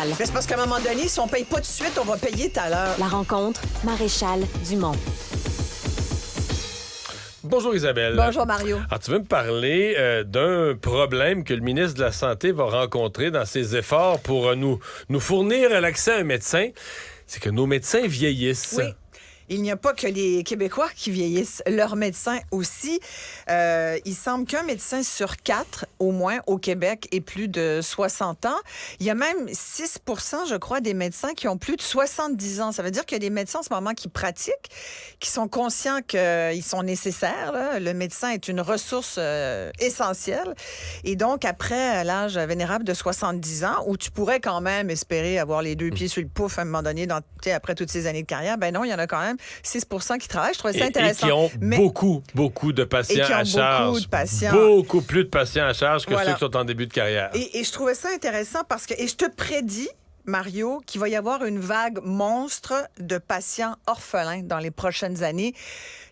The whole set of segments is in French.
Mais c'est parce qu'à un moment donné, si on paye pas tout de suite, on va payer tout à l'heure. La rencontre, Maréchal Dumont. Bonjour Isabelle. Bonjour Mario. Alors, tu veux me parler d'un problème que le ministre de la Santé va rencontrer dans ses efforts pour nous fournir l'accès à un médecin. C'est que nos médecins vieillissent. Oui. Il n'y a pas que les Québécois qui vieillissent, leurs médecins aussi. Il semble qu'un médecin sur 4, au moins, au Québec, ait plus de 60 ans. Il y a même 6 je crois, des médecins qui ont plus de 70 ans. Ça veut dire qu'il y a des médecins en ce moment qui pratiquent, qui sont conscients qu'ils sont nécessaires. Là. Le médecin est une ressource essentielle. Et donc, après l'âge vénérable de 70 ans, où tu pourrais quand même espérer avoir les deux pieds sur le pouf à un moment donné, après toutes ces années de carrière, ben non, il y en a quand même 6 qui travaillent. Je trouvais ça intéressant. Et qui ont beaucoup de patients à charge. Beaucoup de patients. Beaucoup plus de patients à charge que Voilà. ceux qui sont en début de carrière. Et je trouvais ça intéressant parce que, et je te prédis, Mario, qu'il va y avoir une vague monstre de patients orphelins dans les prochaines années.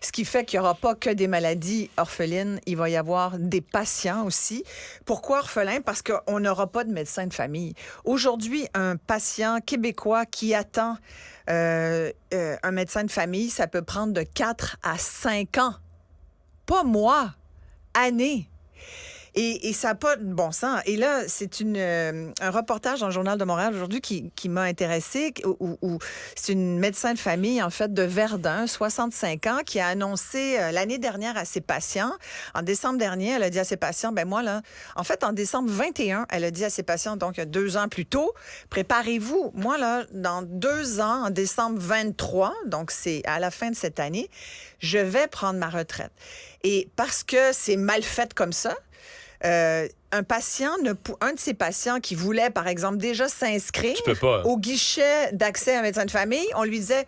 Ce qui fait qu'il n'y aura pas que des maladies orphelines, il va y avoir des patients aussi. Pourquoi orphelins? Parce qu'on n'aura pas de médecin de famille. Aujourd'hui, un patient québécois qui attend un médecin de famille, ça peut prendre de 4 à 5 ans. Pas mois, années. Et ça n'a pas de bon sens. Et là, c'est un reportage dans le Journal de Montréal aujourd'hui qui m'a intéressée, où c'est une médecin de famille, en fait, de Verdun, 65 ans, qui a annoncé l'année dernière à ses patients, en décembre dernier, elle a dit à ses patients, ben moi, là, en fait, en décembre 21, elle a dit à ses patients, donc 2 ans plus tôt, préparez-vous, moi, là, dans 2 ans, en décembre 23, donc c'est à la fin de cette année, je vais prendre ma retraite. Et parce que c'est mal fait comme ça, un de ses patients qui voulait, par exemple, déjà s'inscrire au guichet d'accès à un médecin de famille, on lui disait,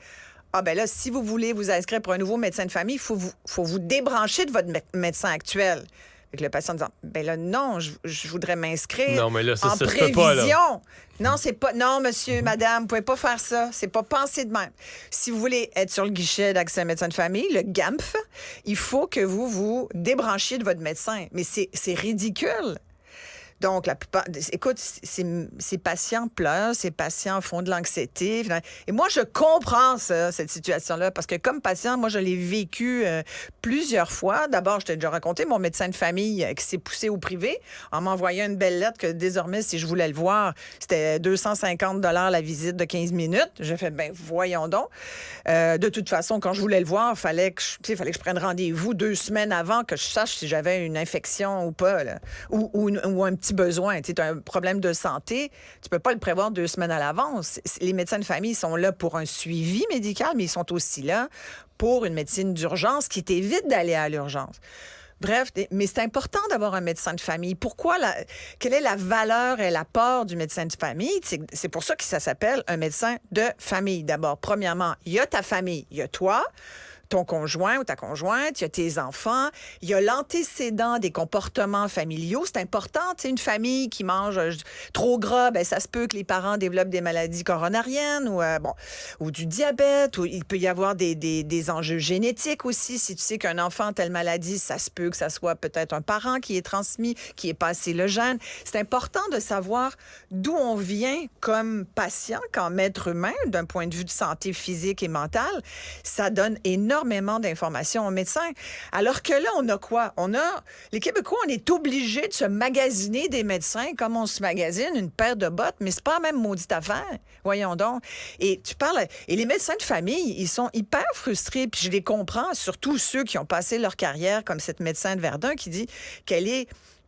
ah ben là, si vous voulez vous inscrire pour un nouveau médecin de famille, il faut vous débrancher de votre médecin actuel. Avec le patient disant, ben là, non, je voudrais m'inscrire non, mais là, en ça prévision. se peut pas, là. Non, c'est pas. Non, monsieur, madame, vous pouvez pas faire ça. C'est pas penser de même. Si vous voulez être sur le guichet d'accès à un médecin de famille, le GAMF, il faut que vous vous débranchiez de votre médecin. Mais c'est ridicule. Donc, la plupart... Écoute, ces patients pleurent, ces patients font de l'anxiété. Et moi, je comprends ça, cette situation-là, parce que comme patient, moi, je l'ai vécu plusieurs fois. D'abord, je t'ai déjà raconté mon médecin de famille qui s'est poussé au privé en m'envoyant une belle lettre que désormais, si je voulais le voir, c'était 250 $ la visite de 15 minutes. J'ai fait, ben voyons donc. De toute façon, quand je voulais le voir, fallait que je prenne rendez-vous 2 semaines avant que je sache si j'avais une infection ou pas, là, ou un petit besoin. Tu as un problème de santé, tu peux pas le prévoir 2 semaines à l'avance. Les médecins de famille sont là pour un suivi médical, mais ils sont aussi là pour une médecine d'urgence qui t'évite d'aller à l'urgence. Bref, mais c'est important d'avoir un médecin de famille. Pourquoi? Quelle est la valeur et l'apport du médecin de famille? C'est pour ça que ça s'appelle un médecin de famille. D'abord, premièrement, il y a ta famille, il y a toi, ton conjoint ou ta conjointe, il y a tes enfants, il y a l'antécédent des comportements familiaux. C'est important, tu sais, une famille qui mange trop gras, ben ça se peut que les parents développent des maladies coronariennes ou du diabète, ou il peut y avoir des enjeux génétiques aussi. Si tu sais qu'un enfant a telle maladie, ça se peut que ça soit peut-être un parent qui est transmis, qui est passé le gène. C'est important de savoir d'où on vient comme patient, comme être humain, d'un point de vue de santé physique et mentale. Ça donne énormément d'informations aux médecins. Alors que là, on a quoi? Les Québécois, on est obligés de se magasiner des médecins comme on se magasine une paire de bottes, mais c'est pas la même maudite affaire. Voyons donc. Et les médecins de famille, ils sont hyper frustrés, puis je les comprends, surtout ceux qui ont passé leur carrière, comme cette médecin de Verdun qui dit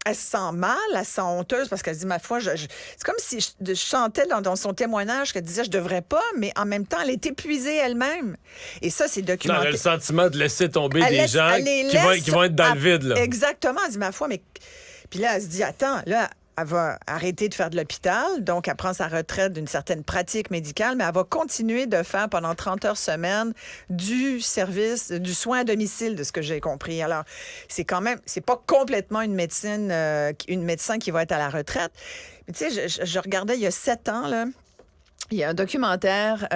elle se sent mal, elle se sent honteuse parce qu'elle dit, ma foi, c'est comme si je chantais dans son témoignage qu'elle disait, je devrais pas, mais en même temps, elle est épuisée elle-même. Et ça, c'est documenté. Non, elle a le sentiment de laisser tomber des gens qui vont être dans le vide, là. Exactement. Elle dit, ma foi, mais... Puis là, elle se dit, attends, là... Elle va arrêter de faire de l'hôpital, donc elle prend sa retraite d'une certaine pratique médicale, mais elle va continuer de faire pendant 30 heures semaine du service, du soin à domicile, de ce que j'ai compris. Alors, c'est pas complètement une médecin qui va être à la retraite. Mais tu sais, je regardais il y a 7 ans, là, il y a un documentaire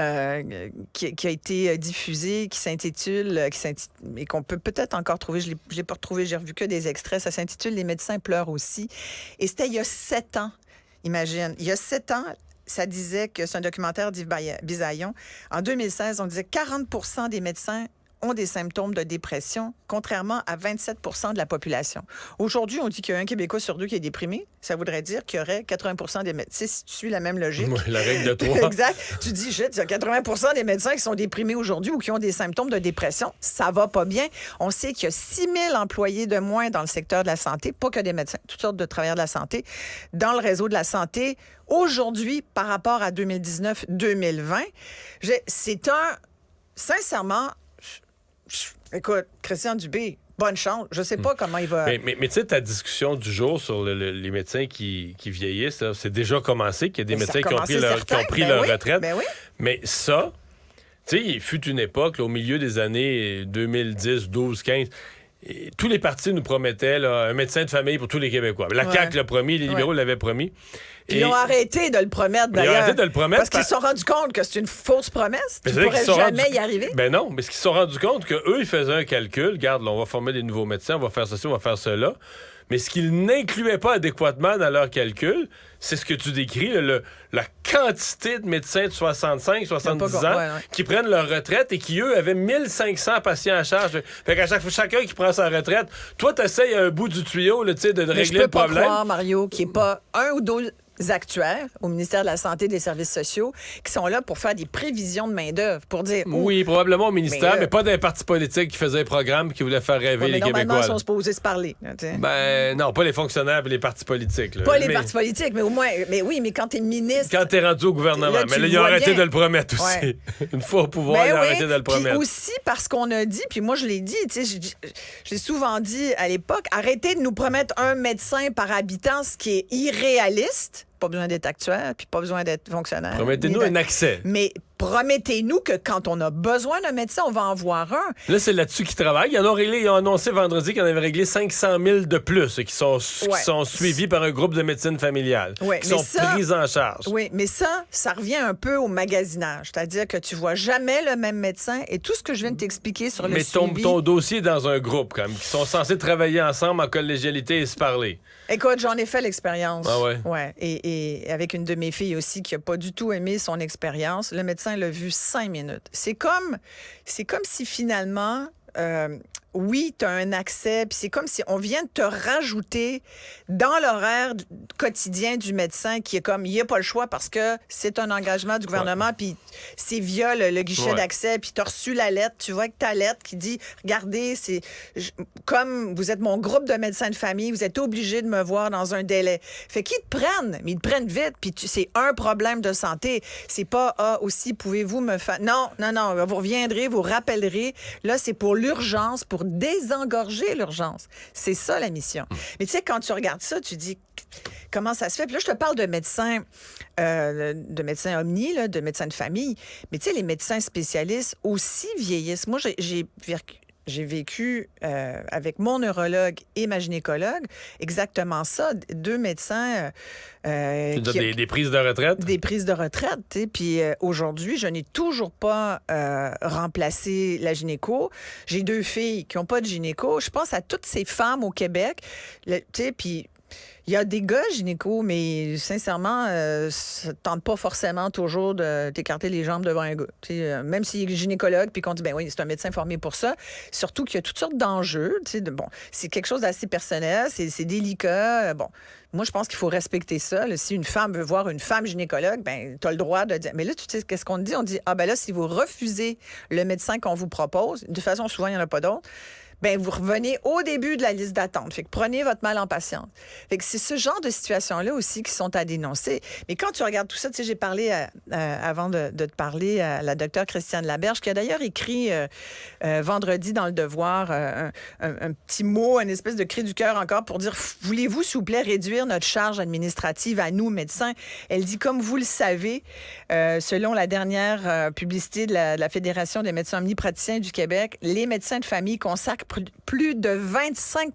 qui a été diffusé, qui s'intitule, et qu'on peut peut-être encore trouver, je l'ai pas retrouvé, j'ai revu que des extraits, ça s'intitule « Les médecins pleurent aussi ». Et c'était il y a 7 ans, imagine. Il y a 7 ans, ça disait que c'est un documentaire d'Yves Bisaillon. En 2016, on disait 40% des médecins ont des symptômes de dépression, contrairement à 27 de la population. Aujourd'hui, on dit qu'il y a un Québécois sur deux qui est déprimé. Ça voudrait dire qu'il y aurait 80 des médecins. Si tu suis la même logique. Oui, la règle de 3. Exact. Tu dis, il y a 80 des médecins qui sont déprimés aujourd'hui ou qui ont des symptômes de dépression. Ça va pas bien. On sait qu'il y a 6 000 employés de moins dans le secteur de la santé, pas que des médecins, toutes sortes de travailleurs de la santé, dans le réseau de la santé. Aujourd'hui, par rapport à 2019-2020, c'est un... Sincèrement... Écoute, Christian Dubé, bonne chance. Je sais pas comment il va... Mais tu sais, ta discussion du jour sur les médecins qui vieillissent, là, c'est déjà commencé, qu'il y a des médecins qui ont pris leur retraite. Ben oui. Mais ça, tu sais, il fut une époque, là, au milieu des années 2010, 12, 15... Et tous les partis nous promettaient là, un médecin de famille pour tous les Québécois. La CAQ l'a promis, les libéraux l'avaient promis. Ils ont arrêté de le promettre, d'ailleurs. Ils ont arrêté de le promettre. Parce qu'ils se sont rendus compte que c'est une fausse promesse. Tu ne pourrais jamais y arriver. Ben non, mais ce qu'ils se sont rendus compte qu'eux, ils faisaient un calcul. Regarde, là, on va former des nouveaux médecins, on va faire ceci, on va faire cela. Mais ce qu'ils n'incluaient pas adéquatement dans leur calcul, c'est ce que tu décris, la quantité de médecins de 65, 70 ans qui prennent leur retraite et qui, eux, avaient 1500 patients à charge. Fait qu'à chacun qui prend sa retraite, toi, t'essayes à un bout du tuyau là, de régler le problème. Je peux pas croire, Mario, qu'il n'y ait pas un ou deux actuaires au ministère de la Santé et des Services sociaux qui sont là pour faire des prévisions de main-d'œuvre, pour dire... Oui, probablement au ministère, mais pas d'un parti politique qui faisait un programme qui voulait faire rêver les Québécois. Normalement, ils sont supposés se parler. Ben non, pas les fonctionnaires et les partis politiques. Là. Pas les partis politiques, mais au moins... Mais oui, mais quand t'es ministre... Quand t'es rendu au gouvernement. Là, mais là, ils ont arrêté de le promettre aussi. Ouais. Une fois au pouvoir, ils ont arrêté de le promettre. Puis aussi parce qu'on a dit, puis moi je l'ai dit, j'ai souvent dit à l'époque, arrêtez de nous promettre un médecin par habitant, ce qui est irréaliste. Pas besoin d'être actuaire, puis pas besoin d'être fonctionnaire. Promettez-nous un accès. Mais promettez-nous que quand on a besoin d'un médecin, on va en voir un. Là, c'est là-dessus qu'ils travaillent. Ils ont annoncé vendredi qu'ils en avaient réglé 500 000 de plus qui sont suivis par un groupe de médecine familiale, qui sont pris en charge. Oui, mais ça revient un peu au magasinage. C'est-à-dire que tu vois jamais le même médecin et tout ce que je viens de t'expliquer sur le suivi... Mais ton dossier est dans un groupe, quand même, qui sont censés travailler ensemble en collégialité et se parler. Écoute, j'en ai fait l'expérience. Ah ouais? Ouais. Et avec une de mes filles aussi qui n'a pas du tout aimé son expérience. Le médecin l'a vu 5 minutes. C'est comme si finalement... oui, tu as un accès, puis c'est comme si on vient de te rajouter dans l'horaire quotidien du médecin qui est comme, il n'y a pas le choix parce que c'est un engagement du gouvernement, puis c'est via le guichet d'accès, puis tu as reçu la lettre, tu vois avec ta lettre qui dit, regardez, comme vous êtes mon groupe de médecins de famille, vous êtes obligés de me voir dans un délai. Fait qu'ils te prennent, mais ils te prennent vite, puis c'est un problème de santé. C'est pas, aussi, pouvez-vous me faire... Non, vous reviendrez, vous rappellerez. Là, c'est pour l'urgence, pour désengorger l'urgence. C'est ça, la mission. Mais tu sais, quand tu regardes ça, tu dis, comment ça se fait? Puis là, je te parle de médecins omni, là, de médecins de famille. Mais tu sais, les médecins spécialistes aussi vieillissent. Moi, j'ai vécu avec mon neurologue et ma gynécologue exactement ça. 2 médecins... des prises de retraite? Des prises de retraite. Puis aujourd'hui, je n'ai toujours pas remplacé la gynéco. J'ai 2 filles qui n'ont pas de gynéco. Je pense à toutes ces femmes au Québec. Puis... Il y a des gars gynéco, mais sincèrement, ça ne tente pas forcément toujours de t'écarter les jambes devant un gars. Même s'il est gynécologue, puis qu'on dit, ben oui, c'est un médecin formé pour ça. Surtout qu'il y a toutes sortes d'enjeux. Bon, c'est quelque chose d'assez personnel, c'est délicat. Bon, moi, je pense qu'il faut respecter ça. Là. Si une femme veut voir une femme gynécologue, ben tu as le droit de dire. Mais là, tu sais, qu'est-ce qu'on dit? On dit, ben là, si vous refusez le médecin qu'on vous propose, de toute façon, souvent, il n'y en a pas d'autres, ben vous revenez au début de la liste d'attente. Fait que prenez votre mal en patience. Fait que c'est ce genre de situations-là aussi qui sont à dénoncer. Mais quand tu regardes tout ça, tu sais, j'ai parlé, avant de te parler, à la docteure Christiane Laberge, qui a d'ailleurs écrit vendredi dans Le Devoir un petit mot, une espèce de cri du cœur encore pour dire, voulez-vous, s'il vous plaît, réduire notre charge administrative à nous, médecins? Elle dit, comme vous le savez, selon la dernière publicité de la Fédération des médecins omnipraticiens du Québec, les médecins de famille consacrent plus de 25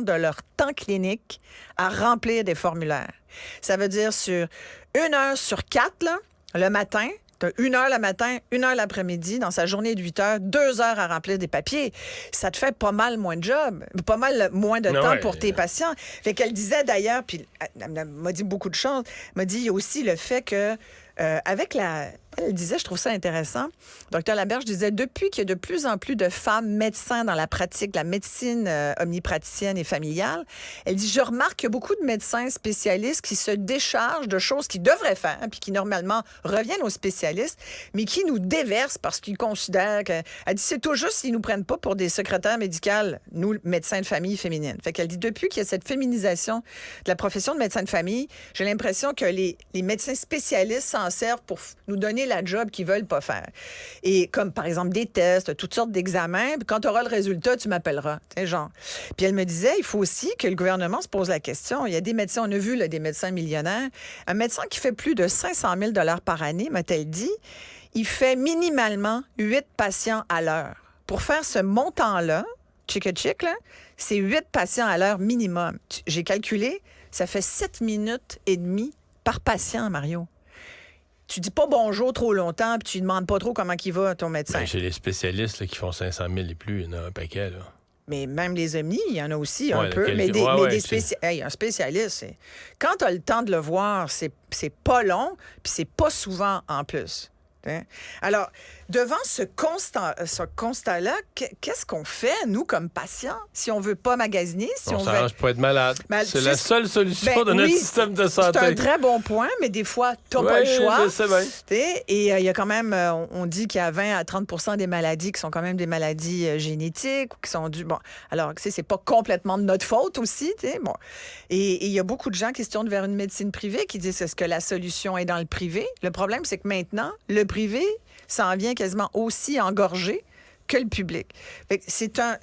de leur temps clinique à remplir des formulaires. Ça veut dire sur 1 heure sur 4, là, le matin, Tu as 1 heure le matin, 1 heure l'après-midi, dans sa journée de 8 heures, 2 heures à remplir des papiers. Ça te fait pas mal moins de job, pas mal moins de temps pour tes patients. Fait qu'elle disait d'ailleurs, puis elle m'a dit beaucoup de choses, elle m'a dit aussi le fait que elle disait, je trouve ça intéressant, Dr Laberge disait, depuis qu'il y a de plus en plus de femmes médecins dans la pratique, la médecine omnipraticienne et familiale, elle dit, je remarque qu'il y a beaucoup de médecins spécialistes qui se déchargent de choses qu'ils devraient faire, puis qui normalement reviennent aux spécialistes, mais qui nous déversent parce qu'ils considèrent que... Elle dit, c'est tout juste s'ils nous prennent pas pour des secrétaires médicales, nous, médecins de famille féminines. Fait qu'elle dit, depuis qu'il y a cette féminisation de la profession de médecin de famille, j'ai l'impression que les médecins spécialistes s'en servent pour nous donner la job qu'ils veulent pas faire. Et comme, par exemple, des tests, toutes sortes d'examens. Puis quand tu auras le résultat, tu m'appelleras. Genre. Puis elle me disait, il faut aussi que le gouvernement se pose la question. Il y a des médecins, on a vu là, des médecins millionnaires. Un médecin qui fait plus de 500 000 $ par année, m'a-t-elle dit, il fait minimalement 8 patients à l'heure. Pour faire ce montant-là, chic, là, c'est 8 patients à l'heure minimum. J'ai calculé, ça fait 7 minutes et demie par patient, Mario. Tu dis pas bonjour trop longtemps, puis tu demandes pas trop comment il va, ton médecin. Ben, chez les spécialistes là, qui font 500 000 et plus, il y en a un paquet. Là. Mais même les omnis, il y en a aussi un peu. Quelques... Mais des spécialistes. Hey, un spécialiste, quand tu as le temps de le voir, c'est pas long, puis c'est pas souvent en plus. Alors, devant ce constat-là, qu'est-ce qu'on fait, nous, comme patients, si on veut pas magasiner? Si on s'arrange pour être malade. C'est la seule solution de notre système de santé. C'est un très bon point, mais des fois, tu n'as pas le choix. Je sais bien. Et il y a quand même, on dit qu'il y a 20 à 30 % des maladies qui sont quand même des maladies génétiques ou qui sont dues... Bon, alors, c'est pas complètement de notre faute aussi. Bon. Et il y a beaucoup de gens qui se tournent vers une médecine privée qui disent, est-ce que la solution est dans le privé? Le problème, c'est que maintenant, le privé s'en vient quasiment aussi engorgé que le public.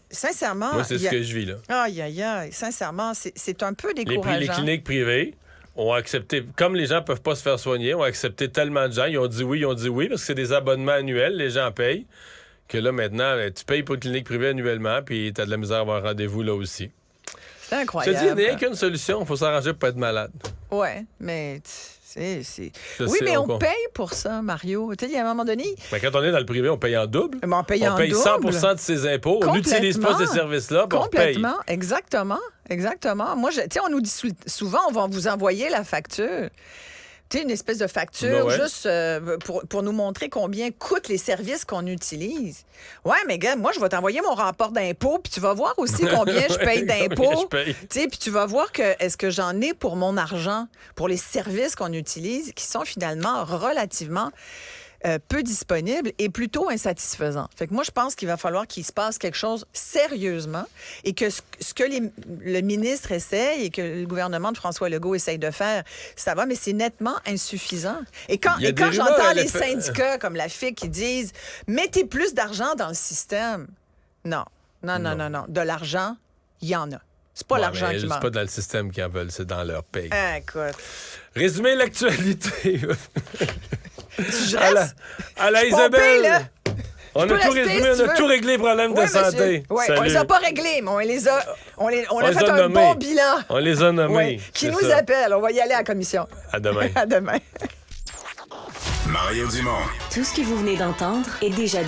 Sincèrement... Moi, c'est ce que je vis, là. Aïe. Sincèrement, c'est un peu décourageant. Les cliniques privées ont accepté... Comme les gens ne peuvent pas se faire soigner, ont accepté tellement de gens. Ils ont dit oui, parce que c'est des abonnements annuels, les gens payent, que là, maintenant, tu payes pour une clinique privée annuellement, puis tu as de la misère à avoir un rendez-vous là aussi. C'est incroyable. Je te dis, il n'y a qu'une solution. Il faut s'arranger pour pas être malade. Ouais, mais... Oui, mais on paye pour ça, Mario. Tu sais, il y a un moment donné... Mais quand on est dans le privé, on paye en double. Mais on paye 100 de ses impôts. On n'utilise pas ces services-là, puis on paye. Complètement, exactement. Moi, tu sais, on nous dit souvent, on va vous envoyer la facture. Tu sais, une espèce de facture juste pour nous montrer combien coûtent les services qu'on utilise. Ouais, mais gars, moi, je vais t'envoyer mon rapport d'impôt, puis tu vas voir aussi combien je paye d'impôts. Tu sais, puis tu vas voir est-ce que j'en ai pour mon argent, pour les services qu'on utilise, qui sont finalement relativement peu disponibles et plutôt insatisfaisants. Fait que moi, je pense qu'il va falloir qu'il se passe quelque chose sérieusement et que ce que le ministre essaye et que le gouvernement de François Legault essaye de faire, ça va, mais c'est nettement insuffisant. Et quand j'entends les syndicats comme la FIC qui disent « Mettez plus d'argent dans le système », non. De l'argent, il y en a. C'est pas l'argent qui manque. C'est pas dans le système qu'ils en veulent, c'est dans leur paye. Écoute. Résumer l'actualité. À la Isabelle. Là. On a tout résumé, on a tout réglé les problèmes de santé. Oui, on les a pas réglés, mais on a fait un bon bilan. On les a nommés. Qui nous appelle. On va y aller à la commission. À demain. À demain. Mario Dumont. Tout ce que vous venez d'entendre est déjà dit.